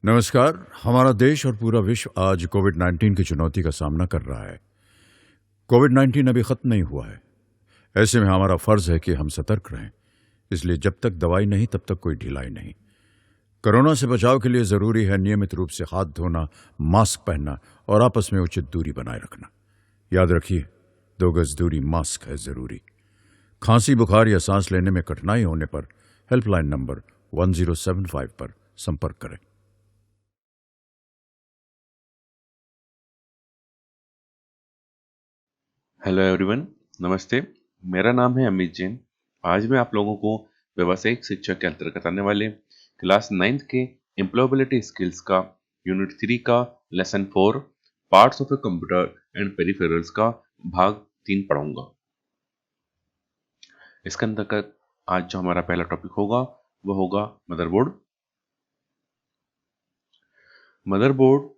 नमस्कार। हमारा देश और पूरा विश्व आज कोविड-19 की चुनौती का सामना कर रहा है। कोविड-19 अभी खत्म नहीं हुआ है। ऐसे में हमारा फर्ज है कि हम सतर्क रहें। इसलिए जब तक दवाई नहीं तब तक कोई ढिलाई नहीं। कोरोना से बचाव के लिए जरूरी है नियमित रूप से हाथ धोना, मास्क पहनना और आपस में उचित दूरी बनाए रखना। याद रखिए, 2 गज दूरी, मास्क है जरूरी। खांसी, बुखार या सांस लेने में कठिनाई होने पर हेल्पलाइन नंबर 1075 पर संपर्क करें। हेलो एवरीवन, नमस्ते। मेरा नाम है अमित जैन। आज मैं आप लोगों को व्यावसायिक शिक्षा के अंतर्गत आने वाले क्लास 9th के एम्प्लॉयबिलिटी स्किल्स का यूनिट 3 का lesson 4 parts of a computer and peripherals का भाग 3 पढ़ाऊंगा। इसके अंतर्गत आज जो हमारा पहला टॉपिक होगा वो होगा मदरबोर्ड। मदरबोर्ड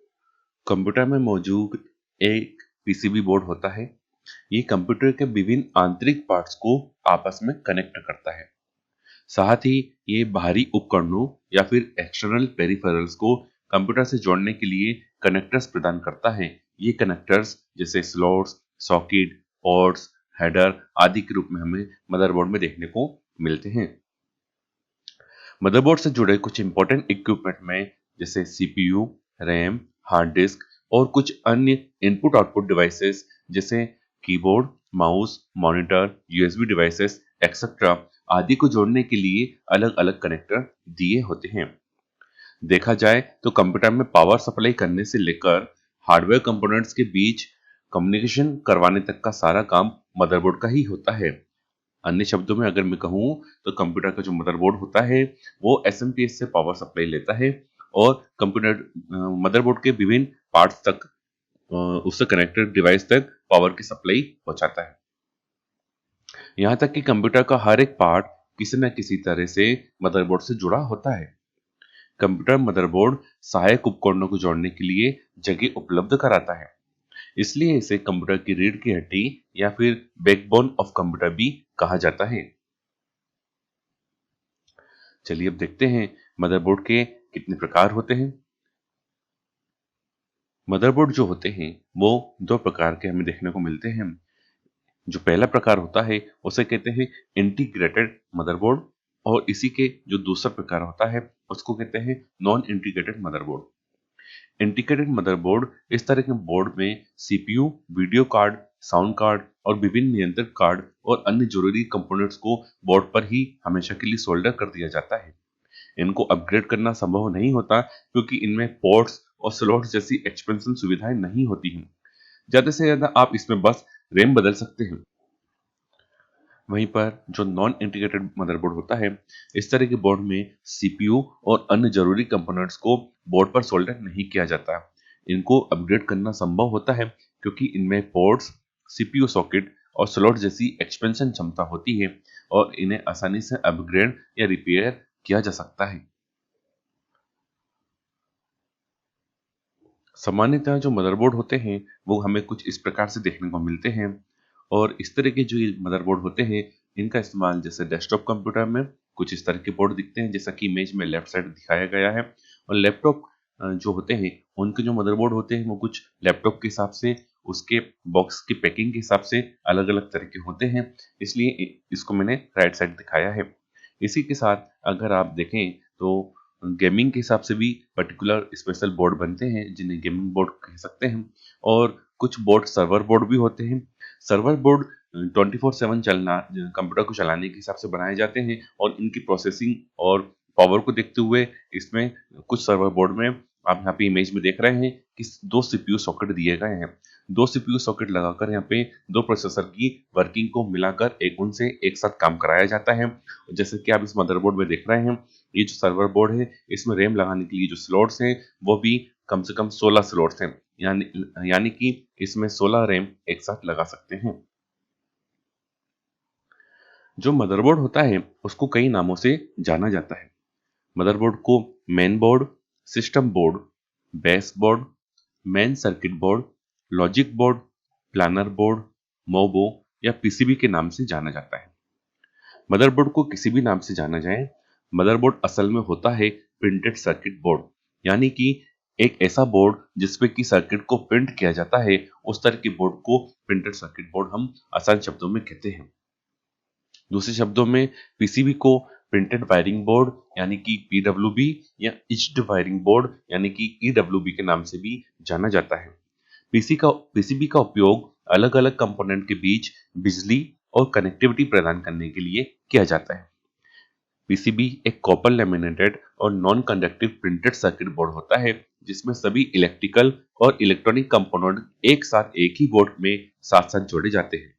कंप्यूटर में मौजूद एक पीसीबी बोर्ड होता है। ये कंप्यूटर के विभिन्न आंतरिक पार्ट्स को आपस में कनेक्ट करता है। साथ ही ये बाहरी उपकरणों या फिर एक्सटर्नल पेरिफेरल्स को कंप्यूटर से जोड़ने के लिए कनेक्टर्स प्रदान करता है। ये कनेक्टर्स जैसे स्लॉट्स, सॉकेट, पोर्ट्स, हेडर आदि के रूप में हमें मदरबोर्ड में देखने को मिलते हैं। मदरबोर्ड से जुड़े कुछ इंपॉर्टेंट इक्विपमेंट में जैसे सीपीयू, रैम, हार्ड डिस्क और कुछ अन्य इनपुट आउटपुट डिवाइसेस जैसे keyboard, mouse, monitor, USB devices etcetera आदि को जोड़ने के लिए अलग अलग कनेक्टर दिए होते हैं। देखा जाए तो कंप्यूटर में पावर सप्लाई करने से लेकर हार्डवेयर कंपोनेंट्स के बीच कम्युनिकेशन करवाने तक का सारा काम मदरबोर्ड का ही होता है। अन्य शब्दों में अगर मैं कहूँ तो कंप्यूटर का जो मदरबोर्ड होता है वो एसएमपीएस से पावर सप्लाई लेता है और कंप्यूटर मदरबोर्ड के विभिन्न पार्ट्स तक उससे कनेक्टेड डिवाइस तक पावर की सप्लाई पहुंचाता है। यहाँ तक कि कंप्यूटर का हर एक पार्ट किसी न किसी तरह से मदरबोर्ड से जुड़ा होता है। कंप्यूटर मदरबोर्ड सहायक उपकरणों को जोड़ने के लिए जगह उपलब्ध कराता है। इसलिए इसे कंप्यूटर की रीढ़ की हड्डी या फिर बैकबोन ऑफ कंप्यूटर भी कहा जाता है। चलिए अब देखते हैं मदरबोर्ड के कितने प्रकार होते हैं। मदरबोर्ड जो होते हैं वो 2 प्रकार के हमें देखने को मिलते हैं। जो पहला प्रकार होता है उसे कहते हैं इंटीग्रेटेड मदरबोर्ड और इसी के जो दूसरा प्रकार होता है उसको कहते हैं non integrated motherboard. Integrated motherboard इस तरह के बोर्ड में CPU, video card, sound card और विभिन्न नियंत्रण कार्ड और अन्य जरूरी कंपोनेंट्स को बोर्ड पर ही हमेशा के लिए सोल्डर कर दिया जाता है। इनको अपग्रेड करना संभव नहीं होता क्योंकि इनमें पोर्ट्स और स्लॉट्स जैसी एक्सपेंशन सुविधाएं नहीं होती हैं। ज्यादा से ज्यादा आप इसमें बस रैम बदल सकते हैं। वहीं पर जो नॉन इंटीग्रेटेड मदरबोर्ड होता है इस तरह के बोर्ड में सीपीयू और अन्य जरूरी कंपोनेंट्स को बोर्ड पर सोल्डर नहीं किया जाता। इनको अपग्रेड करना संभव होता है क्योंकि इनमें पोर्ट्स, सीपीयू सॉकेट और स्लॉट जैसी एक्सपेंशन क्षमता होती है और इन्हें आसानी से अपग्रेड या रिपेयर किया जा सकता है। सामान्यतः जो मदरबोर्ड होते हैं वो हमें कुछ इस प्रकार से देखने को मिलते हैं और इस तरह के जो ये मदरबोर्ड होते हैं इनका इस्तेमाल जैसे डेस्कटॉप कंप्यूटर में कुछ इस तरह के बोर्ड दिखते हैं जैसा कि इमेज में लेफ्ट साइड दिखाया गया है। और लैपटॉप जो होते हैं उनके जो मदरबोर्ड होते हैं वो कुछ लैपटॉप के हिसाब से उसके बॉक्स की पैकिंग के हिसाब से अलग अलग तरह के होते हैं, इसलिए इसको मैंने राइट साइड दिखाया है। इसी के साथ अगर आप देखें तो गेमिंग के हिसाब से भी पर्टिकुलर स्पेशल बोर्ड बनते हैं जिन्हें गेमिंग बोर्ड कह सकते हैं और कुछ बोर्ड सर्वर बोर्ड भी होते हैं। सर्वर बोर्ड 24/7 चलना कंप्यूटर को चलाने के हिसाब से बनाए जाते हैं और इनकी प्रोसेसिंग और पावर को देखते हुए इसमें कुछ सर्वर बोर्ड में आप यहाँ पे इमेज में देख रहे हैं कि 2 सीपीयू सॉकेट दिए गए हैं। 2 सीपीयू सॉकेट लगाकर यहाँ पे 2 प्रोसेसर की वर्किंग को मिलाकर उनसे एक साथ काम कराया जाता है। जैसे कि आप इस मदरबोर्ड में देख रहे हैं ये जो सर्वर बोर्ड है इसमें रैम लगाने के लिए जो स्लॉट्स हैं वो भी कम से कम 16 स्लॉट्स हैं, यानी कि इसमें 16 रैम एक साथ लगा सकते हैं। जो मदरबोर्ड होता है उसको कई नामों से जाना जाता है। मदरबोर्ड को main board, system board, base board, main circuit board, logic board, planar board, mobo या पीसीबी के नाम से जाना जाता है। मदरबोर्ड को किसी भी नाम से जाना जाए, मदरबोर्ड असल में होता है प्रिंटेड सर्किट बोर्ड, यानी कि एक ऐसा बोर्ड जिसपे कि सर्किट को प्रिंट किया जाता है, उस तरह के बोर्ड को प्रिंटेड सर्किट बोर्ड हम आसान शब्दों में कहते हैं। दूसरे शब्दों में पीसीबी को प्रिंटेड वायरिंग बोर्ड यानी कि पीडब्ल्यूबी या इच्ड वायरिंग बोर्ड यानी कि ईडब्ल्यूबी के नाम से भी जाना जाता है। पीसीबी का उपयोग अलग अलग कंपोनेंट के बीच बिजली और कनेक्टिविटी प्रदान करने के लिए किया जाता है। पीसीबी एक कॉपर लैमिनेटेड और non conductive printed circuit board होता है जिसमें सभी इलेक्ट्रिकल और इलेक्ट्रॉनिक कंपोनेंट एक साथ एक ही बोर्ड में साथ साथ जोड़े जाते हैं।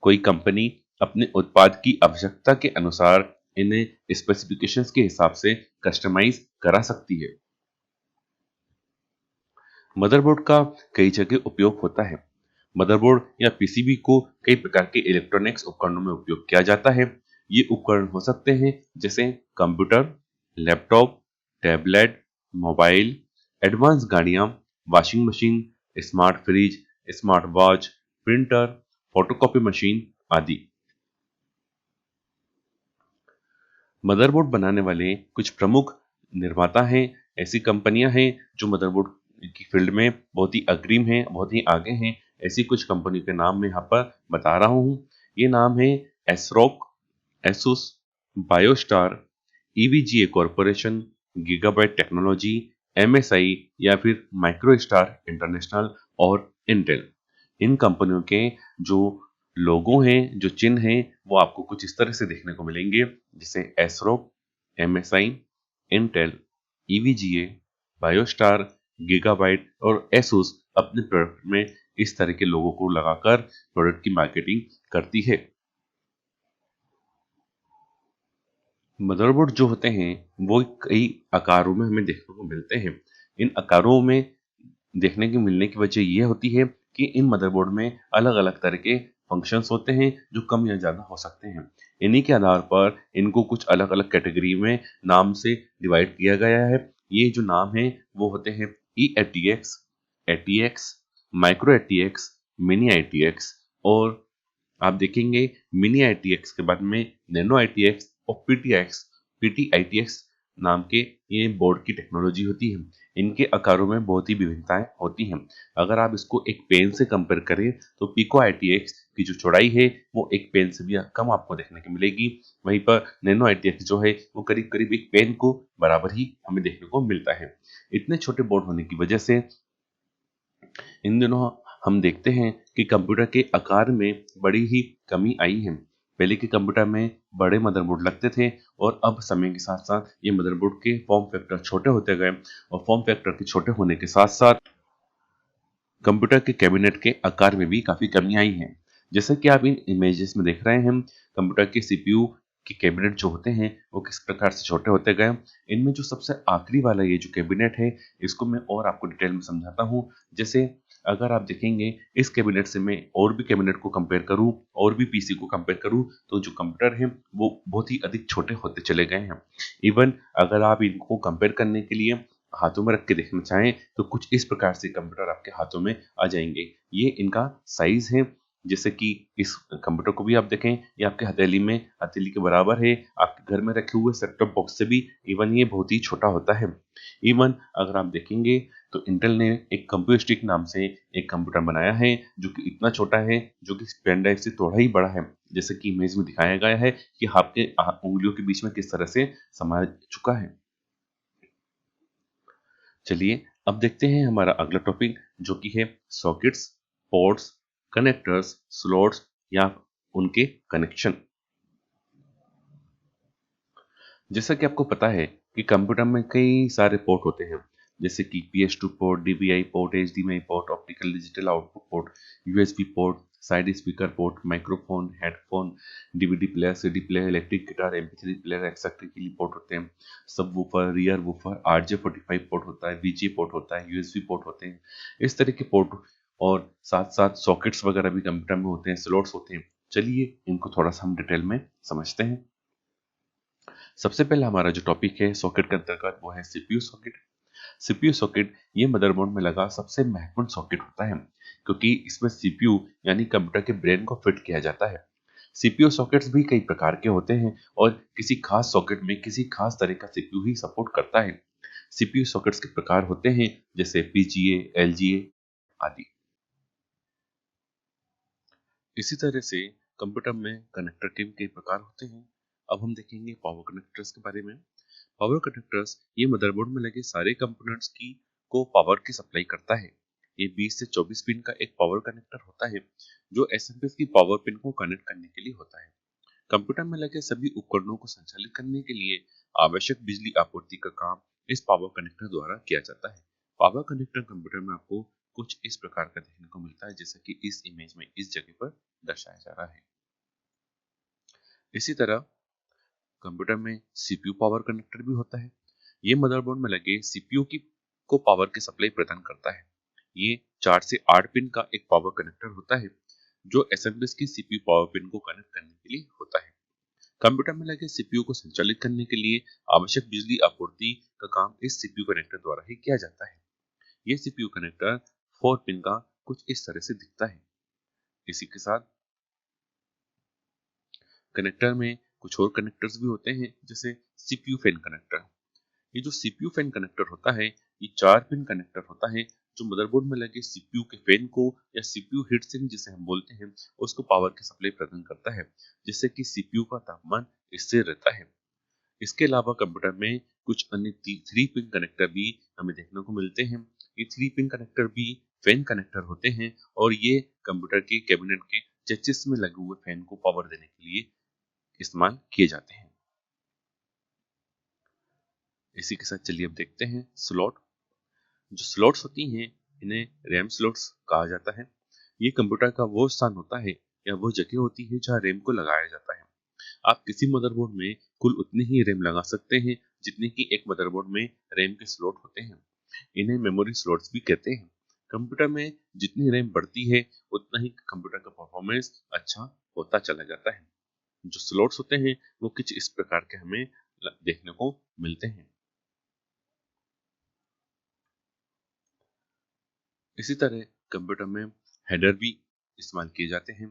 कोई कंपनी अपने उत्पाद की आवश्यकता के अनुसार इन्हें स्पेसिफिकेशंस के हिसाब से कस्टमाइज करा सकती है। मदरबोर्ड का कई जगह उपयोग होता है। मदरबोर्ड या पीसीबी को कई प्रकार के इलेक्ट्रॉनिक्स उपकरणों में उपयोग किया जाता है। ये उपकरण हो सकते हैं जैसे computer, laptop, tablet, mobile, advance गाड़ियां, washing machine, smart fridge, smart watch, printer, photocopy machine आदि। मदरबोर्ड बनाने वाले कुछ प्रमुख निर्माता हैं। ऐसी कंपनियां हैं जो मदरबोर्ड की फील्ड में बहुत ही अग्रिम हैं, बहुत ही आगे हैं। ऐसी कुछ कंपनी के नाम मैं यहाँ पर बता रहा हूँ। ये नाम है ASRock, Asus, Biostar, EVGA corporation, Gigabyte technology, MSI या फिर माइक्रोस्टार इंटरनेशनल और इंटेल। इन कंपनियों के जो लोगो हैं, जो चिन्ह हैं, वो आपको कुछ इस तरह से देखने को मिलेंगे जैसे एसरॉक, एमएसआई, इंटेल, ईवीजीए, बायोस्टार, गीगाबाइट और एसुस अपने प्रोडक्ट में इस तरह के लोगों को लगाकर प्रोडक्ट की मार्केटिंग करती है। मदरबोर्ड जो होते हैं वो कई आकारों में हमें देखने को मिलते हैं। इन आकारों में देखने के मिलने की वजह ये होती है कि इन मदरबोर्ड में अलग अलग तरह के फंक्शंस होते हैं जो कम या ज़्यादा हो सकते हैं। इन्हीं के आधार पर इनको कुछ अलग अलग कैटेगरी में नाम से डिवाइड किया गया है। ये जो नाम है वो होते हैं E ATX, ATX, micro ATX, mini ITX और आप देखेंगे मिनी आईटीएक्स के बाद में नैनो आईटीएक्स और पीटीएक्स, पीटीआईटीएक्स नाम के ये बोर्ड की टेक्नोलॉजी होती है। इनके आकारों में बहुत ही विभिन्नताएं होती हैं। अगर आप इसको एक पेन से कंपेयर करें तो पिको आईटीएक्स की जो चौड़ाई है वो एक पेन से भी कम आपको देखने को मिलेगी। वहीं पर नैनो आईटीएक्स जो है वो करीब करीब एक पेन को बराबर ही हमें देखने को मिलता है। इतने छोटे बोर्ड होने की वजह से इन दिनों हम देखते हैं कि कंप्यूटर के आकार में बड़ी ही कमी आई है। पहले के कंप्यूटर में बड़े मदरबोर्ड लगते थे और अब समय के साथ साथ ये मदरबोर्ड के फॉर्म फैक्टर छोटे होते गए और फॉर्म फैक्टर के छोटे होने के साथ साथ कंप्यूटर के कैबिनेट के आकार में भी काफी कमी आई है। जैसे कि आप इन इमेजेस में देख रहे हैं, कंप्यूटर के सीपीयू के कैबिनेट जो होते हैं वो किस प्रकार से छोटे होते गए। इनमें जो सबसे आखिरी वाला ये जो कैबिनेट है इसको मैं और आपको डिटेल में समझाता हूँ। जैसे अगर आप देखेंगे इस कैबिनेट से मैं और भी कैबिनेट को कंपेयर करूं और भी पीसी को कंपेयर करूं तो जो कंप्यूटर है वो बहुत ही अधिक छोटे होते चले गए हैं। इवन अगर आप इनको कंपेयर करने के लिए हाथों में रख के देखना चाहें तो कुछ इस प्रकार से कंप्यूटर आपके हाथों में आ जाएंगे। ये इनका साइज है। जैसे कि इस कंप्यूटर को भी आप देखें, ये आपके हथेली में हथेली के बराबर है। आपके घर में रखे हुए सेट टॉप बॉक्स से भी इवन ये बहुत ही छोटा होता है। इवन अगर आप देखेंगे तो इंटेल ने एक कंप्यूटर स्टिक नाम से एक कंप्यूटर बनाया है जो कि इतना छोटा है, जो कि पेन ड्राइव से थोड़ा ही बड़ा है। जैसे कि इमेज में दिखाया गया है कि आपके उंगलियों के बीच में किस तरह से समा चुका है। चलिए अब देखते हैं हमारा अगला टॉपिक जो कि है सॉकेट्स, पोर्ट्स, कनेक्टर्स, स्लॉट्स या उनके कनेक्शन। जैसा कि आपको पता है कि कंप्यूटर में कई सारे पोर्ट होते हैं जैसे कि PS2 port, DVI port, HDMI port, optical digital output port, USB port, side speaker port, microphone, headphone, DVD player, CD player, electric guitar, MP3 player etcetera के लिए पोर्ट होते हैं। सब woofer, rear woofer, RJ45 port होता है, VJ port होता है, USB port होते हैं। इस तरह के पोर्ट और साथ साथ सॉकेट्स वगैरह भी कंप्यूटर में होते हैं, स्लॉट्स होते हैं। चलिए इनको थोड़ा सा हम डिटेल में समझते हैं। सबसे पहले हमारा जो टॉपिक है सॉकेट के अंतर्गत वो है सीपीयू सॉकेट। सीपीयू सॉकेट ये मदरबोर्ड में लगा सबसे महत्वपूर्ण सॉकेट होता है क्योंकि इसमें सीपीयू यानी कंप्यूटर के ब्रेन को फिट किया जाता है। सीपीयू सॉकेट्स भी कई प्रकार के होते हैं और किसी खास सॉकेट में किसी खास तरह का सीपीयू ही सपोर्ट करता है। सीपीयू सॉकेट्स के प्रकार होते हैं जैसे पीजीए, एलजीए आदि। इसी तरह से कंप्यूटर में कनेक्टर के भी कई प्रकार होते हैं। अब हम देखेंगे पावर कनेक्टर्स के बारे में। पावर कनेक्टर्स ये मदरबोर्ड में लगे सारे कंपोनेंट्स की को पावर की सप्लाई करता है। ये 20 से 24 पिन का एक पावर कनेक्टर होता है जो एसएमपीएस की पावर पिन को कनेक्ट करने के लिए होता है। कंप्यूटर में लगे सभी उपकरणों को संचालित करने के लिए आवश्यक बिजली आपूर्ति का काम इस पावर कनेक्टर द्वारा किया जाता है। पावर कनेक्टर कंप्यूटर में आपको कुछ इस प्रकार का देखने को मिलता है जैसा कि इस इमेज में इस जगह पर दर्शाया जा रहा है। इसी तरह कंप्यूटर में सीपीयू पावर कनेक्टर भी होता है। ये मदरबोर्ड में लगे सीपीयू की को पावर की सप्लाई प्रदान करता है। ये 4 से 8 पिन का एक पावर कनेक्टर होता है जो एसएमपीएस की सीपीयू पावर पिन को कनेक्ट करने के लिए होता है। कंप्यूटर में लगे सीपीयू को संचालित करने के लिए आवश्यक बिजली आपूर्ति का काम इस सीपीयू कनेक्टर द्वारा ही किया जाता है। ये सीपीयू कनेक्टर 4 पिन का कुछ इस तरह से दिखता है। इसी के साथ कनेक्टर में कुछ और कनेक्टर्स भी होते हैं जैसे सीपीयू फैन कनेक्टर। ये जो सीपीयू फैन कनेक्टर होता है ये 4 पिन कनेक्टर होता है जो मदरबोर्ड में लगे सीपीयू के फैन को या सीपीयू हीट सिंक जिसे हम बोलते हैं उसको पावर की सप्लाई प्रदान करता है जिससे कि सीपीयू का तापमान स्थिर रहता है। इसके अलावा कंप्यूटर में कुछ अन्य 3 पिन कनेक्टर भी हमें देखने को मिलते हैं। ये 3 पिन कनेक्टर भी फैन कनेक्टर होते हैं और ये कंप्यूटर के कैबिनेट के चेसिस में लगे हुए फैन को पावर देने के लिए इस्तेमाल किए जाते हैं। इसी के साथ चलिए अब देखते हैं स्लॉट। जो स्लॉट्स होती हैं इन्हें रैम स्लॉट्स कहा जाता है। ये कंप्यूटर का वो स्थान होता है या वो जगह होती है जहाँ रैम को लगाया जाता है। आप किसी मदरबोर्ड में कुल उतनी ही रैम लगा सकते हैं जितने की एक मदरबोर्ड में रैम के स्लॉट होते हैं। इन्हें मेमोरी स्लॉट्स भी कहते हैं। कंप्यूटर में जितनी रैम बढ़ती है उतना ही कंप्यूटर का परफॉर्मेंस अच्छा होता चला जाता है। जो स्लॉट्स होते हैं वो कुछ इस प्रकार के हमें देखने को मिलते हैं। इसी तरह कंप्यूटर में हेडर भी इस्तेमाल किए जाते हैं।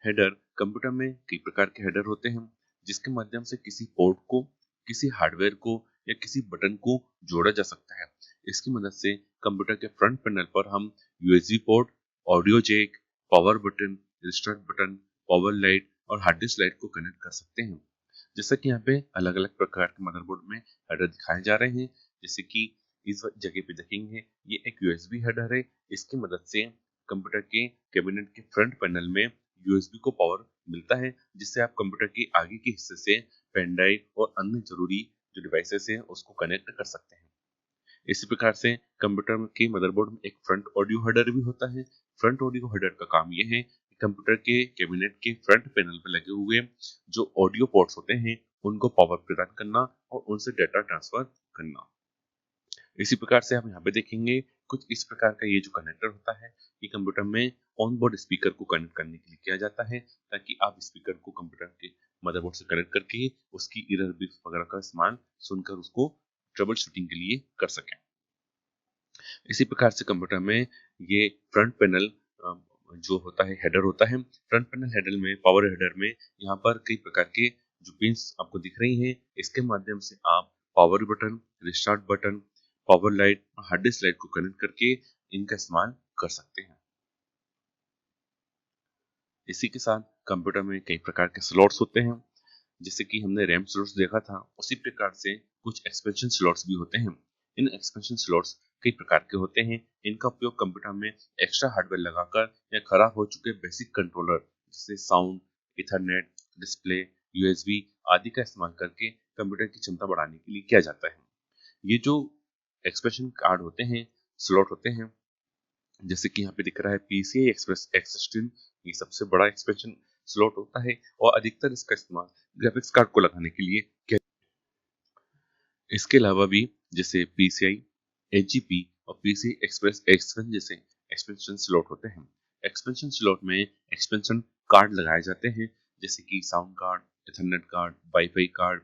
हेडर कंप्यूटर में कई प्रकार के हेडर होते हैं जिसके माध्यम से किसी पोर्ट को, किसी हार्डवेयर को या किसी बटन को जोड़ा जा सकता है। इसकी मदद से कंप्यूटर के फ्रंट पैनल पर हम USB port, audio jack, power button, restart button, power light और हार्ड डिस्क लाइट को कनेक्ट कर सकते हैं। जैसा कि यहाँ पे अलग अलग प्रकार के मदरबोर्ड में हेडर दिखाए जा रहे हैं। जैसे कि इस जगह पे देखेंगे ये एक यूएसबी हेडर है। इसकी मदद से कंप्यूटर के कैबिनेट के फ्रंट पैनल में यूएसबी को पावर मिलता है जिससे आप कंप्यूटर के आगे के हिस्से से पेन ड्राइव और अन्य जरूरी जो डिवाइसेस हैं उसको कनेक्ट कर सकते हैं। इसी प्रकार से कंप्यूटर के मदरबोर्ड में एक फ्रंट ऑडियो हेडर भी होता है। फ्रंट ऑडियो हेडर का काम यह है कि कंप्यूटर के कैबिनेट के फ्रंट पैनल पर लगे हुए जो ऑडियो पोर्ट्स होते हैं उनको पावर प्रदान करना और उनसे डेटा ट्रांसफर करना। इसी प्रकार से हम यहाँ पे देखेंगे कुछ इस प्रकार का ये जो कनेक्टर होता है ये कंप्यूटर में ऑन बोर्ड स्पीकर को कनेक्ट करने के लिए किया जाता है ताकि आप स्पीकर को कंप्यूटर के मदरबोर्ड से कनेक्ट करके उसकी एरर बिट्स वगैरह का इस्तेमाल सुनकर उसको ट्रबल शूटिंग के लिए कर सकें। इसी प्रकार से कंप्यूटर में ये फ्रंट पैनल जो होता है हेडर होता है। फ्रंट पैनल हेडर में, पावर हेडर में यहाँ पर कई प्रकार के जो पिंस आपको दिख रही हैं इसके माध्यम से आप power button, restart button, power light और हार्ड डिस्क लाइट को कनेक्ट करके इनका इस्तेमाल कर सकते हैं। इसी के साथ कंप्यूटर में कई प्रकार के स्लॉट्स होते हैं। जैसे कि हमने रैम स्लॉट्स देखा था उसी प्रकार से कुछ एक्सपेंशन स्लॉट्स भी होते हैं। इन एक्सपेंशन स्लॉट्स कई प्रकार के होते हैं। इनका उपयोग कंप्यूटर में एक्स्ट्रा हार्डवेयर लगाकर या खराब हो चुके बेसिक कंट्रोलर जैसे साउंड, इथरनेट, डिस्प्ले, यूएसबी आदि का इस्तेमाल करके कंप्यूटर की क्षमता बढ़ाने के लिए किया जाता है। ये जो एक्सप्रेशन कार्ड होते हैं, स्लॉट होते हैं, जैसे कि यहाँ पे दिख रहा है PCI एक्सप्रेस X16, ये सबसे बड़ा एक्सपेंशन स्लॉट होता है और अधिकतर इसका इस्तेमाल ग्राफिक्स कार्ड को लगाने के लिए किया। इसके अलावा भी जैसे PCI, HGP और PCI एक्सप्रेस X1 जैसे एक्सपेंशन स्लॉट होते हैं। एक्सपेंशन स्लॉट में एक्सपेंशन कार्ड लगाए जाते हैं जैसे कि sound card, Ethernet card, wifi card,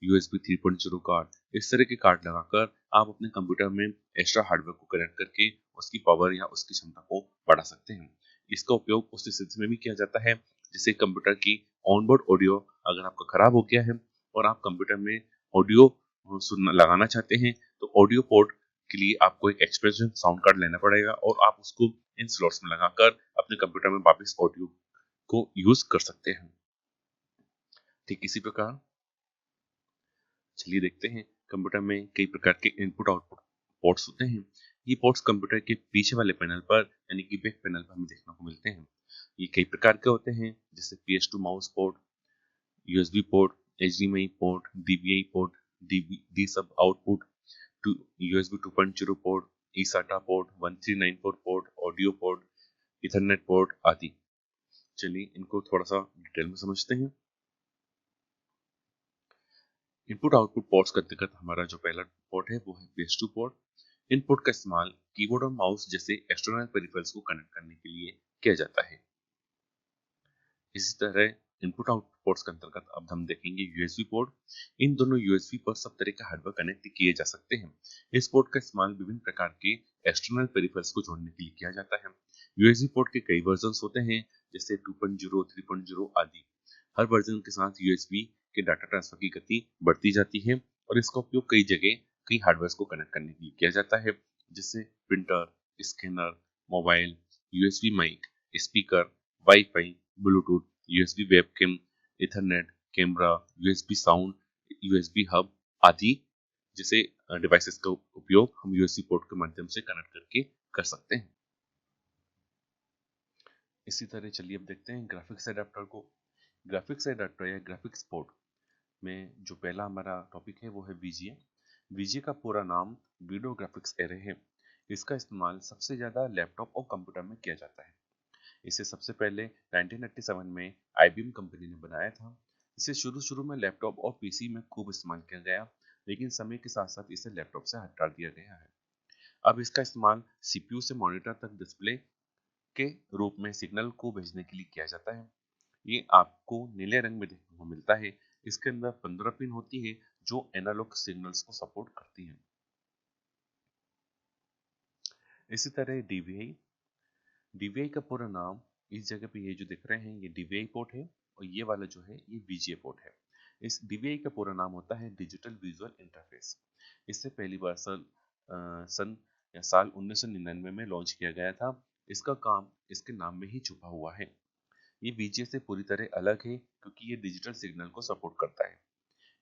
USB 3.0 card. इस तरह के कार्ड लगाकर आप अपने कंप्यूटर में एक्स्ट्रा हार्डवेयर को कनेक्ट करके उसकी पावर या उसकी क्षमता को बढ़ा सकते हैं। इसका उपयोग उस स्थिति में भी किया जाता है जिसे कंप्यूटर की ऑनबोर्ड ऑडियो अगर आपका खराब हो गया है और आप कंप्यूटर में ऑडियो सुनना लगाना चाहते हैं तो ऑडियो पोर्ट के लिए आपको एक एक्सपेंशन साउंड कार्ड लेना पड़ेगा और आप उसको इन स्लॉट्स में लगाकर अपने कंप्यूटर में वापस ऑडियो को यूज कर सकते हैं। ठीक इसी प्रकार चलिए देखते हैं, कंप्यूटर में कई प्रकार के इनपुट आउटपुट पोर्ट्स होते हैं। ये पोर्ट्स कंप्यूटर के पीछे वाले पैनल पर यानी कि बैक पैनल पर हमें देखने को मिलते हैं। ये कई प्रकार के होते हैं, जैसे PS2 mouse port, USB port, HDMI port, DVI port, D sub output, USB 2.0 port, eSATA port, 1394 port, audio port, Ethernet port आदि। चलिए इनको थोड़ा सा डिटेल में समझते हैं। इनपुट आउटपुट पोर्ट्स के अंतर्गत हमारा जो पहला पोर्ट है वो है PS2 पोर्ट। इन पोर्ट का इस्तेमाल कीबोर्ड और माउस जैसे एक्सटर्नल पेरिफेरल्स को कनेक्ट करने के लिए किया जाता है। इसी तरह इनपुट आउटपुट पोर्ट्स के अंतर्गत अब हम देखेंगे USB पोर्ट। इन दोनों USB पर सब तरह का हार्डवेयर कनेक्ट किए जा सकते हैं। इस पोर्ट का इस्तेमाल विभिन्न प्रकार के एक्सटर्नल पेरिफेरल्स को जोड़ने के लिए किया जाता है। USB पोर्ट के कई वर्जन होते हैं, जैसे 2.0, 3.0 आदि। हर वर्जन के साथ USB के डाटा ट्रांसफर की गति बढ़ती जाती है और इसका उपयोग कई जगह कई हार्डवेयर को कनेक्ट करने के लिए किया जाता है, जैसे printer, scanner, mobile, USB mic, speaker, wifi, bluetooth, USB webcam, ethernet, camera, USB sound, USB hub आदि जैसे डिवाइसेस का उपयोग हम USB पोर्ट के माध्यम से कनेक्ट करके कर सकते हैं। इसी तरह चलिए अब देखते हैं ग्राफिक्स एडाप्टर को। ग्राफिक्स एडाप्टर या ग्राफिक्स पोर्ट में जो पहला हमारा टॉपिक है वो है VGA। VGA का पूरा नाम वीडियो ग्राफिक्स एरे है। इसका इस्तेमाल सबसे ज़्यादा लैपटॉप और कंप्यूटर में किया जाता है। इसे सबसे पहले 1987 में IBM कंपनी ने बनाया था। इसे शुरू में लैपटॉप और PC में खूब इस्तेमाल किया गया, लेकिन समय के साथ साथ इसे लैपटॉप से हटा दिया गया है। अब इसका इस्तेमाल CPU से मॉनिटर तक डिस्प्ले के रूप में सिग्नल को भेजने के लिए किया जाता है। ये आपको नीले रंग में देखने को मिलता है। इसके अंदर 15 पिन होती है जो एनालॉग सिग्नल्स को सपोर्ट करती हैं। इसी तरह DVI का पूरा नाम, इस जगह पे ये जो दिख रहे हैं ये DVI पोर्ट है और ये वाला जो है ये VGA पोर्ट है। इस DVI का पूरा नाम होता है डिजिटल विजुअल इंटरफेस। इससे पहली बार साल 1999 में लॉन्च किया गया था। इसका काम इसके नाम में ही छुपा हुआ है। ये VGA से पूरी तरह अलग है क्योंकि ये डिजिटल सिग्नल को सपोर्ट करता है।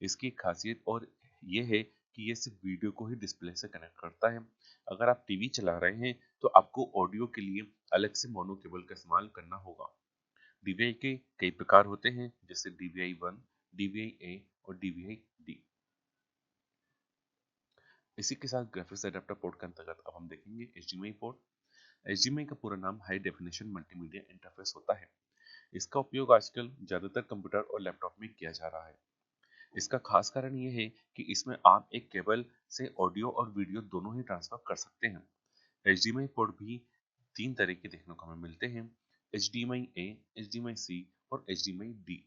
इसकी एक खासियत और ये है कि ये सिर्फ वीडियो को ही डिस्प्ले से कनेक्ट करता है। अगर आप टीवी चला रहे हैं तो आपको ऑडियो के लिए अलग से मोनो केबल का इस्तेमाल करना होगा। DVI के कई प्रकार होते हैं, जैसे DVI 1, DVI A और DVI D। इसी के साथ ग्राफिक्स एडाप्टर पोर्ट के अंतर्गत अब हम देखेंगे HDMI पोर्ट। HDMI का पूरा नाम हाई डेफिनेशन मल्टीमीडिया इंटरफेस होता है। इसका उपयोग आजकल ज्यादातर कंप्यूटर और लैपटॉप में किया जा रहा है। इसका खास कारण ये है कि इसमें आप एक केबल से ऑडियो और वीडियो दोनों ही ट्रांसफर कर सकते हैं। HDMI पोर्ट भी तीन तरह के देखने को हमें मिलते हैं, HDMI A, HDMI C और HDMI D।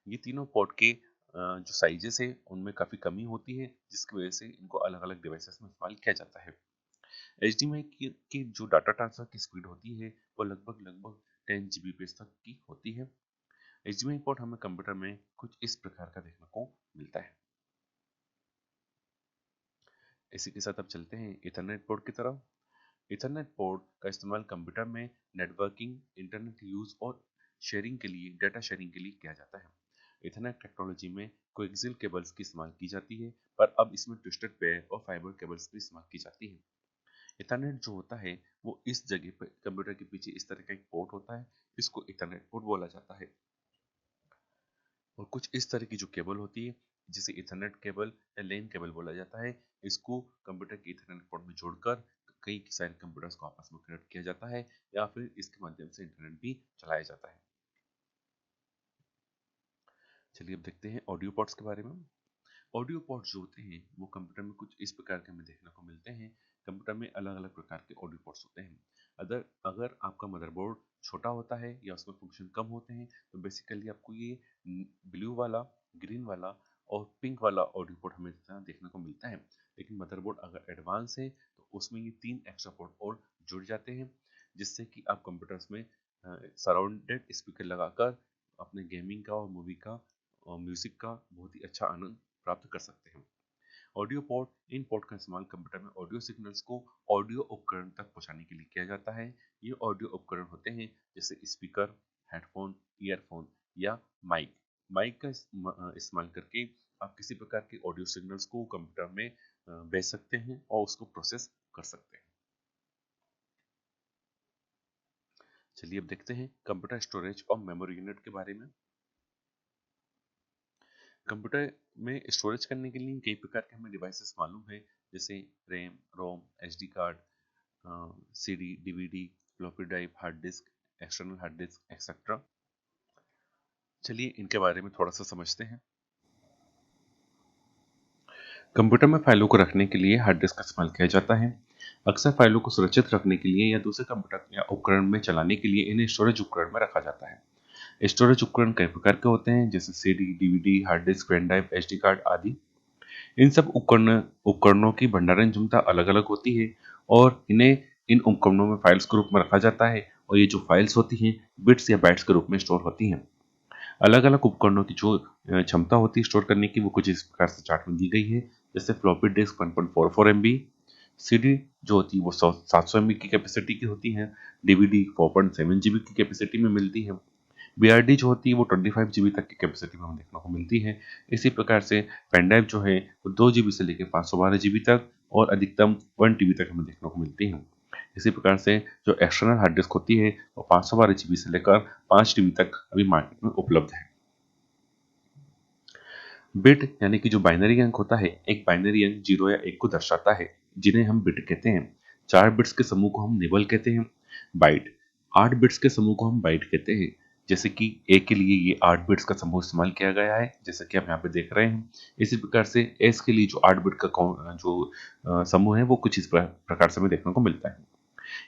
ये तीनों पोर्ट के जो साइजेस है उनमें काफ़ी कमी होती है, जिसकी वजह से इनको अलग अलग डिवाइसेस में इस्तेमाल किया जाता है। HDMI की जो डाटा ट्रांसफर की स्पीड होती है वो लगभग 10 Gbps तक की होती है। HDMI पोर्ट हमें कंप्यूटर में कुछ इस प्रकार का देखने को मिलता है। इसी के साथ अब चलते हैं इथरनेट पोर्ट की तरफ। इथरनेट पोर्ट का इस्तेमाल कंप्यूटर में नेटवर्किंग, इंटरनेट यूज और शेयरिंग के लिए, डाटा शेयरिंग के लिए किया जाता है। इथरनेट टेक्नोलॉजी में कोएक्सियल केबल्स की इस्तेमाल की जाती है, पर अब इसमें ट्विस्टेड पेयर और फाइबर केबल्स भी इस्तेमाल की जाती है। इथरनेट जो होता है वो इस जगह पर कंप्यूटर के पीछे इस तरह का एक पोर्ट होता है, इसको इथरनेट पोर्ट बोला जाता है। और कुछ इस तरह की जो केबल होती है जिसे इथरनेट केबल या लेन केबल बोला जाता है, इसको कंप्यूटर के इथरनेट पोर्ट में जोड़कर कई सारे कंप्यूटर्स को आपस में कनेक्ट किया जाता है या फिर इसके माध्यम से इंटरनेट भी चलाया जाता है। चलिए अब देखते हैं ऑडियो पोर्ट्स के बारे में। ऑडियो पोर्ट्स जो होते हैं वो कंप्यूटर में कुछ इस प्रकार के हमें देखने को मिलते हैं। कंप्यूटर में अलग अलग प्रकार के ऑडियो पोर्ट्स होते हैं। अगर अगर आपका मदरबोर्ड छोटा होता है या उसमें फंक्शन कम होते हैं तो बेसिकली आपको ये ब्लू वाला, ग्रीन वाला और पिंक वाला ऑडियो पोर्ट हमेशा देखने को मिलता है। लेकिन मदरबोर्ड अगर एडवांस है तो उसमें ये 3 एक्स्ट्रा पोर्ट और जुड़ जाते हैं, जिससे कि आप कंप्यूटर्स में सराउंडेड स्पीकर लगाकर अपने गेमिंग का और मूवी का और म्यूजिक का बहुत ही अच्छा आनंद प्राप्त कर सकते हैं। ऑडियो पोर्ट, इन पोर्ट का इस्तेमाल कंप्यूटर में ऑडियो सिग्नल्स को ऑडियो उपकरण तक पहुंचाने के लिए किया जाता है। ये ऑडियो उपकरण होते हैं जैसे स्पीकर, हेडफोन, ईयरफोन या माइक। माइक का इस्तेमाल करके आप किसी प्रकार के ऑडियो सिग्नल्स को कंप्यूटर में भेज सकते हैं और उसको प्रोसेस कर सकते हैं। चलिए अब देखते हैं कंप्यूटर स्टोरेज और मेमोरी यूनिट के बारे में। कंप्यूटर में स्टोरेज करने के लिए कई प्रकार के हमें डिवाइसेस मालूम है, जैसे RAM, ROM, SD card, CD, DVD, floppy drive, hard disk, external hard disk etcetera. चलिए इनके बारे में थोड़ा सा समझते हैं। कंप्यूटर में फाइलों को रखने के लिए हार्ड डिस्क का इस्तेमाल किया जाता है। अक्सर फाइलों को सुरक्षित रखने के लिए या दूसरे कंप्यूटर या उपकरण में चलाने के लिए इन्हें स्टोरेज उपकरण में रखा जाता है। स्टोरेज उपकरण कई प्रकार के होते हैं, जैसे CD, DVD, hard disk, pen drive, SD card आदि। इन सब उपकरणों की भंडारण क्षमता अलग अलग होती है और इन्हें इन उपकरणों में फाइल्स के रूप में रखा जाता है, और ये जो फाइल्स होती हैं बिट्स या बाइट्स के रूप में स्टोर होती हैं। अलग अलग उपकरणों की जो क्षमता होती है स्टोर करने की, वो कुछ इस प्रकार से चार्ट में दी गई है। जैसे फ्लॉपी डिस्क 1.44 MB, सीडी जो होती है वो 700 MB की कैपेसिटी की होती है, डीवीडी 4.7 GB की कैपेसिटी में मिलती है, बीआरडी जो होती है वो 25 GB तक की कैपेसिटी में हमें देखने को मिलती है। इसी प्रकार से पेन ड्राइव जो है वो 2 GB से लेकर 512 GB तक और अधिकतम 1 TB तक हमें देखने को मिलती है। इसी प्रकार से जो एक्सटर्नल हार्ड डिस्क होती है वो 512 GB से लेकर 5 TB तक अभी मार्केट में उपलब्ध है। बिट यानी कि जो बाइनरी अंक होता है, एक बाइनरी अंक 0 या 1 को दर्शाता है, जिन्हें हम बिट कहते हैं। 4 बिट्स के समूह को हम निबल कहते हैं। बाइट, 8 बिट्स के समूह को हम बाइट कहते हैं। जैसे कि ए के लिए ये 8 बिट्स का समूह इस्तेमाल किया गया है, जैसे कि आप यहाँ पे देख रहे हैं। इसी प्रकार से एस के लिए जो 8 बिट का समूह है वो कुछ इस प्रकार से हमें देखने को मिलता है।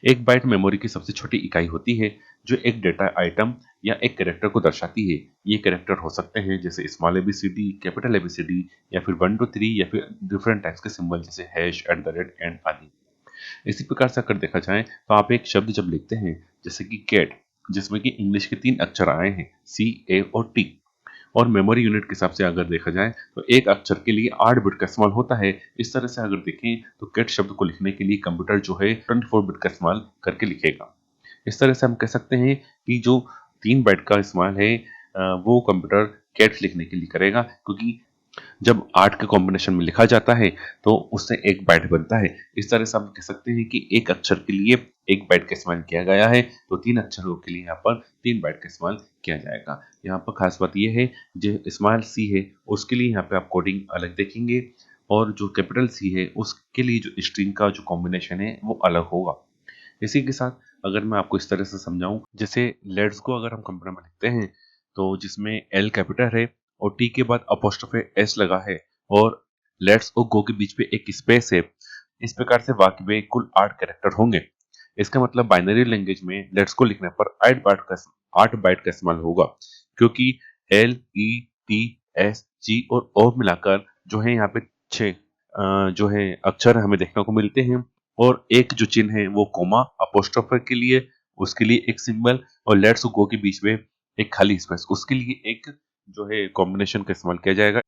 एक बाइट मेमोरी की सबसे छोटी इकाई होती है, जो एक डेटा आइटम या एक कैरेक्टर को दर्शाती है। ये कैरेक्टर हो सकते हैं जैसे स्मॉल एबीसीडी, कैपिटल एबीसीडी, या फिर 1 2 3, या फिर डिफरेंट टाइप्स के सिंबल जैसे hash, at the rate, and आदि। इसी प्रकार से अगर देखा जाए तो आप एक शब्द जब लिखते हैं, जैसे कि कैट, जिसमें कि इंग्लिश के 3 अक्षर आए हैं, सी, ए और टी, और मेमोरी यूनिट के हिसाब से अगर देखा जाए तो एक अक्षर के लिए 8 बिट का इस्तेमाल होता है। इस तरह से अगर देखें तो कैट शब्द को लिखने के लिए कंप्यूटर जो है 24 बिट का इस्तेमाल करके लिखेगा। इस तरह से हम कह सकते हैं कि जो 3 बाइट का इस्तेमाल है वो कंप्यूटर कैट लिखने के लिए करेगा, क्योंकि जब 8 के कॉम्बिनेशन में लिखा जाता है तो उससे 1 बाइट बनता है। इस तरह से हम कह सकते हैं कि एक अक्षर के लिए 1 बाइट का इस्तेमाल किया गया है, तो 3 अक्षरों के लिए यहाँ पर 3 बाइट का इस्तेमाल किया जाएगा। यहाँ पर खास बात यह है, जो स्मॉल सी है उसके लिए यहाँ पे आप कोडिंग अलग देखेंगे, और जो कैपिटल सी है उसके लिए जो स्ट्रिंग का जो कॉम्बिनेशन है वो अलग होगा। इसी के साथ अगर मैं आपको इस तरह से समझाऊं, जैसे लेट्स को अगर हम कंप्यूटर में लिखते हैं तो जिसमें एल कैपिटल है और टी के बाद अपोस्ट्रोफे एस लगा है, और लेट्स और गो के बीच में एक स्पेस है। इस प्रकार से वाक्य में कुल 8 कैरेक्टर होंगे। इसका मतलब बाइनरी लैंग्वेज में लेट्स को लिखने पर 8 बाइट का इस्तेमाल होगा, क्योंकि एल, ई, टी, एस, जी और ओ मिलाकर जो है यहाँ पे 6 जो है अक्षर हमें देखने को मिलते हैं, और एक जो चिन्ह है वो कोमा अपोस्ट्रोफे के लिए, उसके लिए एक सिंबल, और लेट्स गो के बीच में एक खाली स्पेस, उसके लिए एक जो है कॉम्बिनेशन का इस्तेमाल किया जाएगा।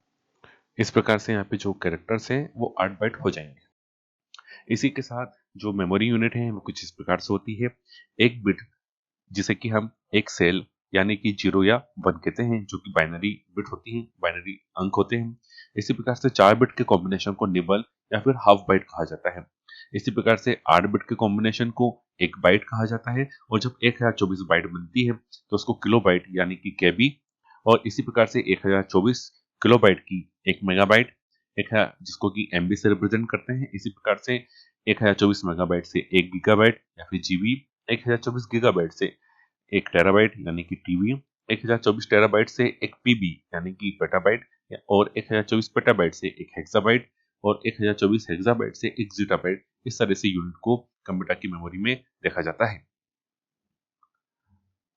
इस प्रकार से यहाँ पे जो कैरेक्टर्स हैं वो 8 बाइट हो जाएंगे। इसी के साथ जो मेमोरी यूनिट है वो कुछ इस प्रकार से होती है। एक बिट, जिसे कि हम एक सेल यानी कि 0 या 1 कहते हैं, जो कि बाइनरी बिट होती हैं, बाइनरी अंक होते हैं। इसी प्रकार से 4 बिट के कॉम्बिनेशन को निबल या फिर हाफ बाइट कहा जाता है। इसी प्रकार से 8 बिट के कॉम्बिनेशन को एक बाइट कहा जाता है, और जब 1024 बाइट बनती है तो उसको किलो बाइट यानी कि केबी, और इसी प्रकार से 1024 किलो बाइट की एक मेगाबाइट, एक है जिसको कि एमबी से रिप्रेजेंट करते हैं। इसी प्रकार से 1024 मेगाबाइट से 1 गीगाबाइट या फिर जीबी, 1024 गीगाबाइट से 1 टेराबाइट यानी कि टीबी, 1024 टेराबाइट से एक पीबी यानी कि पेटाबाइट, और 1024 पेटाबाइट से एक हेक्साबाइट, और 1024 हेक्साबाइट से एक जीटाबाइट। इस तरह से यूनिट को कंप्यूटर की मेमोरी में देखा जाता है।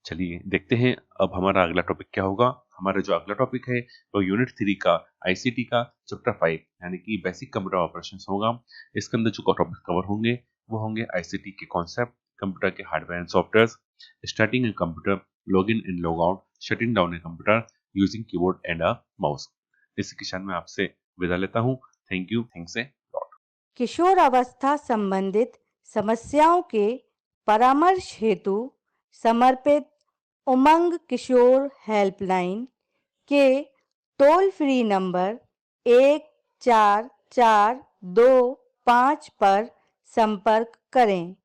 चलिए देखते हैं अब हमारा अगला टॉपिक क्या होगा। हमारा जो अगला टॉपिक है वो यूनिट 3 का आईसीटी का चैप्टर 5 यानी कि बेसिक कंप्यूटर ऑपरेशंस होगा। इसके अंदर जो टॉपिक कवर होंगे वो होंगे आईसीटी के कॉन्सेप्ट, कंप्यूटर के hardware and software, starting a computer, log in and log out, shutting down a computer using keyboard and a mouse. इसी के साथ मैं आपसे विदा लेता हूँ। Thank you, thanks a lot. किशोर अवस्था संबंधित समस्याओं के परामर्श हेतु समर्पित उमंग किशोर हेल्पलाइन के टोल फ्री नंबर 144225 पर संपर्क करें।